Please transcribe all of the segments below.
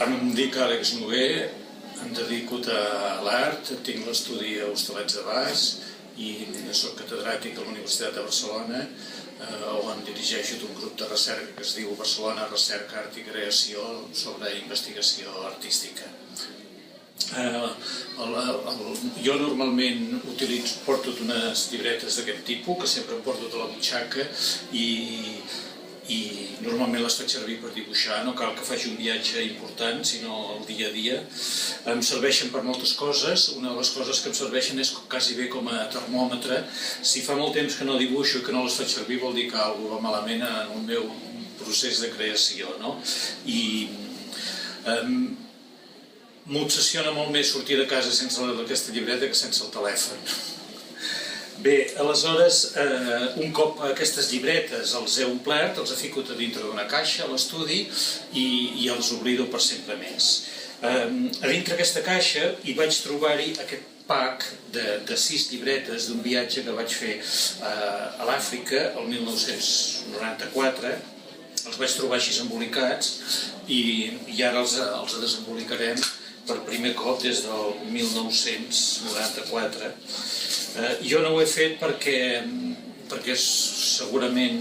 Em dic Àlex Noguer, em dedico a l'art, tinc l'estudi a Hostalets de Baix i soc catedràtic a la Universitat de Barcelona, on dirigeixo un grup de recerca que es diu Barcelona Recerca, Art i Creació sobre investigació artística. Jo normalment porto unes llibretes d'aquest tipus, que sempre em porto a la butxaca i normalment les faig servir per dibuixar, no cal que faci un viatge important, sinó el dia a dia. Em serveixen per moltes coses, una de les coses que em serveixen és quasi bé com a termòmetre. Si fa molt temps que no dibuixo i que no les faig servir vol dir que alguna cosa va malament en el meu procés de creació, no? I m'obsessiona molt més sortir de casa sense aquesta llibreta que sense el telèfon. Bé, aleshores, un cop aquestes llibretes els he omplert, els he ficat a dintre d'una caixa a l'estudi i els oblido per sempre més. A dintre d'aquesta caixa hi vaig trobar-hi aquest pack de 6 llibretes d'un viatge que vaig fer a l'Àfrica el 1994. Els vaig trobar així embolicats i ara els desembolicarem per primer cop des del 1994. Jo no ho he fet perquè segurament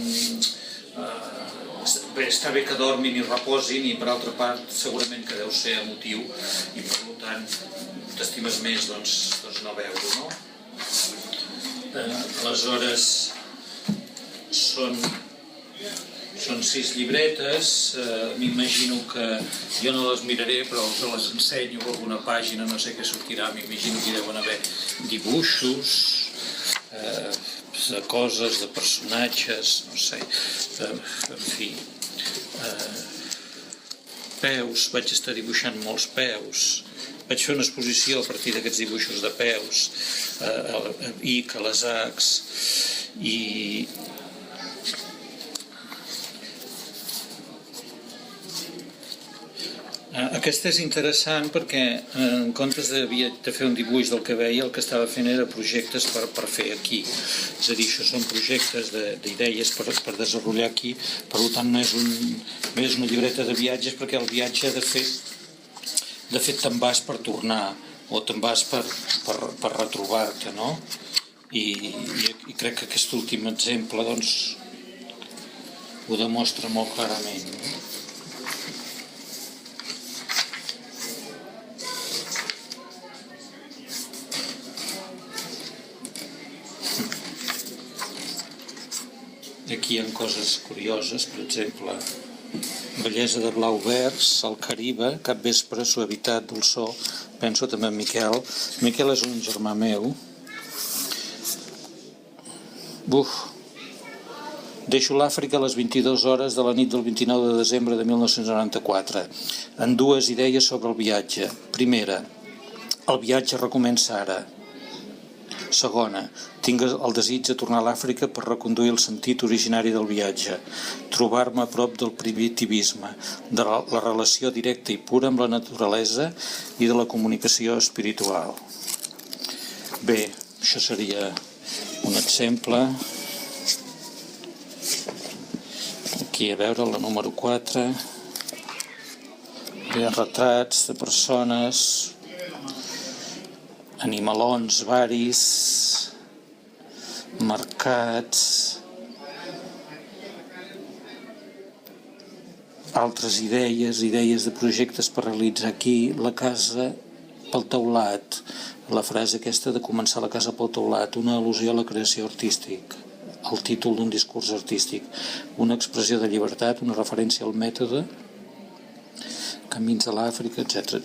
està bé que dormin i reposin i per altra part segurament que deu ser emotiu i per tant t'estimes més doncs no veure-ho, no? Aleshores són 6 llibretes, m'imagino que jo no les miraré però us les ensenyo alguna pàgina, no sé què sortirà, m'imagino que hi deuen haver dibuixos de coses, de personatges, no sé, en fi, peus, vaig estar dibuixant molts peus, vaig fer una exposició a partir d'aquests dibuixos de peus, Ic, a les Acs, i aquesta és interessant perquè en comptes de fer un dibuix del que veia, el que estava fent era projectes per fer aquí. És a dir, això són projectes d'idees per desenvolupar aquí, per tant no és una llibreta de viatges perquè el viatge de fet te'n vas per tornar o te'n vas per retrobar-te, no? I crec que aquest últim exemple doncs ho demostra molt clarament. Aquí hi ha coses curioses, per exemple, bellesa de blau vers, el Caribe, capvespre, suavitat, dolçor, penso també en Miquel. Miquel és un germà meu. Deixo l'Àfrica a les 22 hores de la nit del 29 de desembre de 1994, en 2 idees sobre el viatge. Primera, el viatge recomença ara. Segona, tinc el desig de tornar a l'Àfrica per reconduir el sentit originari del viatge, trobar-me a prop del primitivisme, de la relació directa i pura amb la naturalesa i de la comunicació espiritual. Bé, això seria un exemple. Aquí a veure la número 4. Hi ha retrats de persones, animalons varis, mercats, altres idees de projectes per realitzar aquí, la casa pel teulat, la frase aquesta de començar la casa pel teulat, una al·lusió a la creació artística, el títol d'un discurs artístic, una expressió de llibertat, una referència al mètode, camins a l'Àfrica, etc.